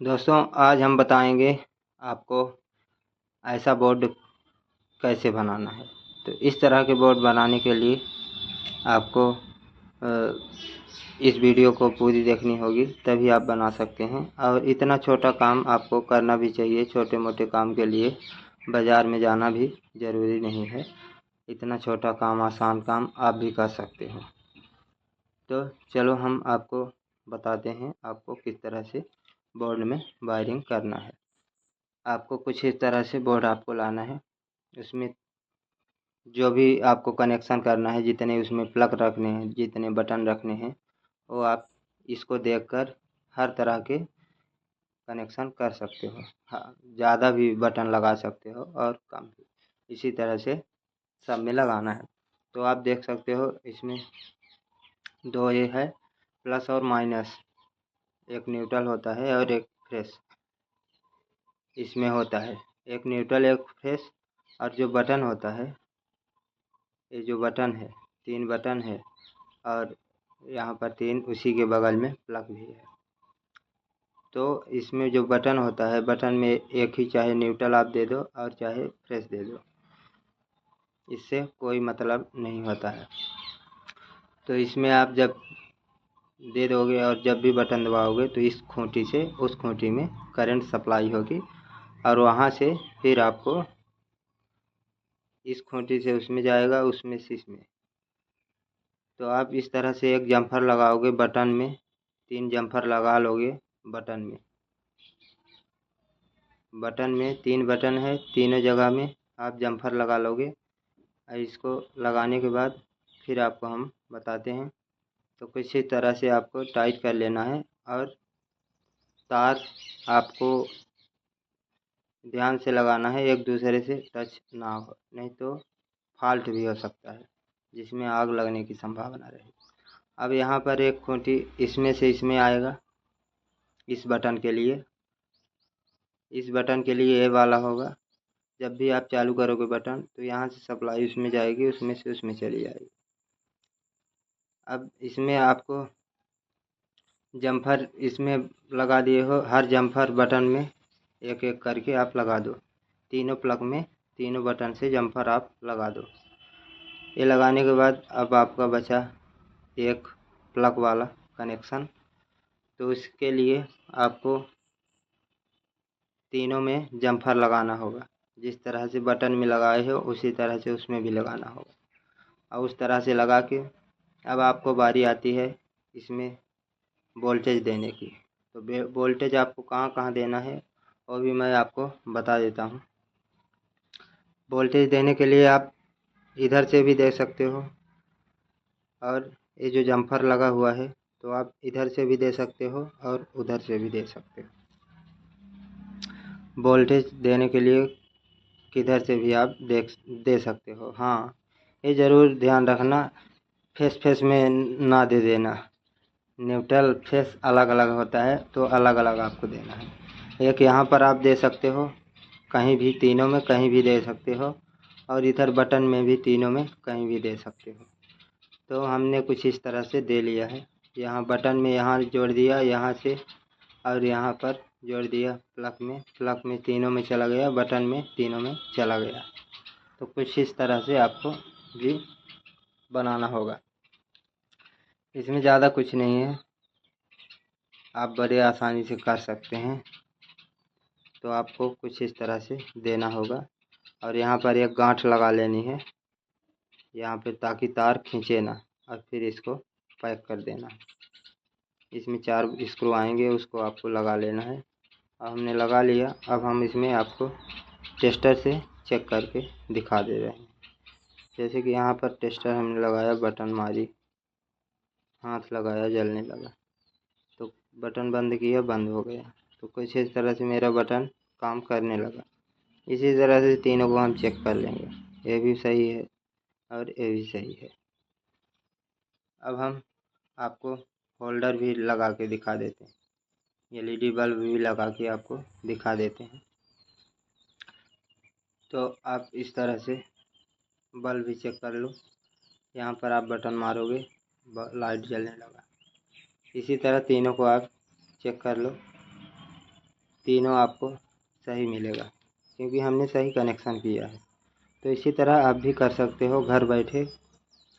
दोस्तों, आज हम बताएंगे आपको ऐसा बोर्ड कैसे बनाना है। तो इस तरह के बोर्ड बनाने के लिए आपको इस वीडियो को पूरी देखनी होगी, तभी आप बना सकते हैं। और इतना छोटा काम आपको करना भी चाहिए। छोटे मोटे काम के लिए बाज़ार में जाना भी ज़रूरी नहीं है। इतना छोटा काम, आसान काम आप भी कर सकते हैं। तो चलो हम आपको बताते हैं आपको किस तरह से बोर्ड में वायरिंग करना है। आपको कुछ इस तरह से बोर्ड आपको लाना है। उसमें जो भी आपको कनेक्शन करना है, जितने उसमें प्लग रखने हैं, जितने बटन रखने हैं, वो आप इसको देखकर हर तरह के कनेक्शन कर सकते हो। हाँ, ज़्यादा भी बटन लगा सकते हो और कम भी। इसी तरह से सब में लगाना है। तो आप देख सकते हो इसमें दो ये है, प्लस और माइनस। एक न्यूट्रल होता है और एक फ्रेश इसमें होता है। एक न्यूट्रल, एक फ्रेश। और जो बटन होता है, ये जो बटन है, 3 बटन है और यहाँ पर 3 उसी के बगल में प्लग भी है। तो इसमें जो बटन होता है, बटन में एक ही चाहे न्यूट्रल आप दे दो और चाहे फ्रेश दे दो, इससे कोई मतलब नहीं होता है। तो इसमें आप जब दे दोगे और जब भी बटन दबाओगे तो इस खूंटी से उस खूंटी में करंट सप्लाई होगी और वहाँ से फिर आपको इस खूंटी से उसमें जाएगा, उसमें से इसमें। तो आप इस तरह से एक जम्फर लगाओगे बटन में, 3 जम्फर लगा लोगे बटन में। बटन में 3 बटन है, तीनों जगह में आप जम्फर लगा लोगे। और इसको लगाने के बाद फिर आपको हम बताते हैं। तो किसी तरह से आपको टाइट कर लेना है और तार आपको ध्यान से लगाना है, एक दूसरे से टच ना हो, नहीं तो फॉल्ट भी हो सकता है जिसमें आग लगने की संभावना रहे। अब यहाँ पर एक खूंटी इसमें से इसमें आएगा, इस बटन के लिए। इस बटन के लिए ये वाला होगा। जब भी आप चालू करोगे बटन तो यहाँ से सप्लाई उसमें जाएगी, उसमें से उसमें चली जाएगी। अब इसमें आपको जम्फर इसमें लगा दिए हो, हर जम्फर बटन में एक एक करके आप लगा दो। तीनों प्लग में, तीनों बटन से जम्फर आप लगा दो। ये लगाने के बाद अब आपका बचा एक प्लग वाला कनेक्शन। तो इसके लिए आपको तीनों में जम्फर लगाना होगा। जिस तरह से बटन में लगाए हो उसी तरह से उसमें भी लगाना होगा। और उस तरह से लगा के अब आपको बारी आती है इसमें वोल्टेज देने की। तो वोल्टेज आपको कहाँ कहाँ देना है वो भी मैं आपको बता देता हूँ। वोल्टेज देने के लिए आप इधर से भी दे सकते हो और ये जो जम्फर लगा हुआ है तो आप इधर से भी दे सकते हो और उधर से भी दे सकते हो। वोल्टेज देने के लिए किधर से भी आप दे सकते हो। हाँ, ये ज़रूर ध्यान रखना, फेस फेस में ना दे देना। न्यूट्रल फेस अलग अलग होता है, तो अलग अलग आपको देना है। एक यहाँ पर आप दे सकते हो, कहीं भी तीनों में कहीं भी दे सकते हो, और इधर बटन में भी तीनों में कहीं भी दे सकते हो। तो हमने कुछ इस तरह से दे लिया है। यहाँ बटन में यहाँ जोड़ दिया, यहाँ से, और यहाँ पर जोड़ दिया प्लग में। प्लग में तीनों में चला गया, बटन में तीनों में चला गया। तो कुछ इस तरह से आपको भी बनाना होगा। इसमें ज़्यादा कुछ नहीं है, आप बड़े आसानी से कर सकते हैं। तो आपको कुछ इस तरह से देना होगा और यहाँ पर एक गांठ लगा लेनी है यहाँ पे, ताकि तार खींचे ना, और फिर इसको पैक कर देना। इसमें 4 स्क्रू आएंगे, उसको आपको लगा लेना है। अब हमने लगा लिया। अब हम इसमें आपको टेस्टर से चेक करके दिखा दे रहे हैं। जैसे कि यहाँ पर टेस्टर हमने लगाया, बटन मारी, हाथ लगाया, जलने लगा। तो बटन बंद किया, बंद हो गया। तो कुछ इस तरह से मेरा बटन काम करने लगा। इसी तरह से तीनों को हम चेक कर लेंगे, ये भी सही है और ये भी सही है। अब हम आपको होल्डर भी लगा के दिखा देते हैं, एलईडी बल्ब भी लगा के आपको दिखा देते हैं। तो आप इस तरह से बल्ब भी चेक कर लो। यहाँ पर आप बटन मारोगे, लाइट जलने लगा। इसी तरह तीनों को आप चेक कर लो। तीनों आपको सही मिलेगा, क्योंकि हमने सही कनेक्शन किया है। तो इसी तरह आप भी कर सकते हो घर बैठे।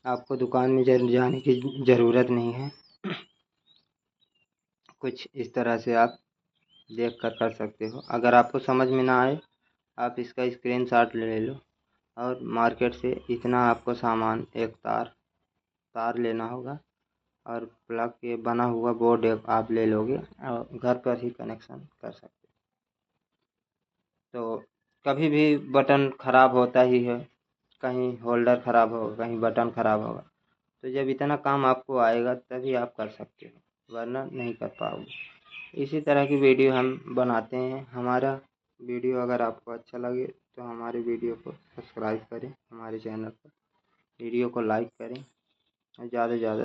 आपको दुकान में जाने की ज़रूरत नहीं है। कुछ इस तरह से आप देख कर सकते हो। अगर आपको समझ में ना आए, आप इसका स्क्रीनशॉट ले लो और मार्केट से इतना आपको सामान, एक तार लेना होगा और प्लग के बना हुआ बोर्ड एक आप ले लोगे और घर पर ही कनेक्शन कर सकते हो। तो कभी भी बटन ख़राब होता ही है, कहीं होल्डर ख़राब होगा, कहीं बटन ख़राब होगा। तो जब इतना काम आपको आएगा तभी आप कर सकते हो, वरना नहीं कर पाओगे। इसी तरह की वीडियो हम बनाते हैं। हमारा वीडियो अगर आपको अच्छा लगे तो हमारे वीडियो को सब्सक्राइब करें, हमारे चैनल पर वीडियो को लाइक करें और ज़्यादा से ज़्यादा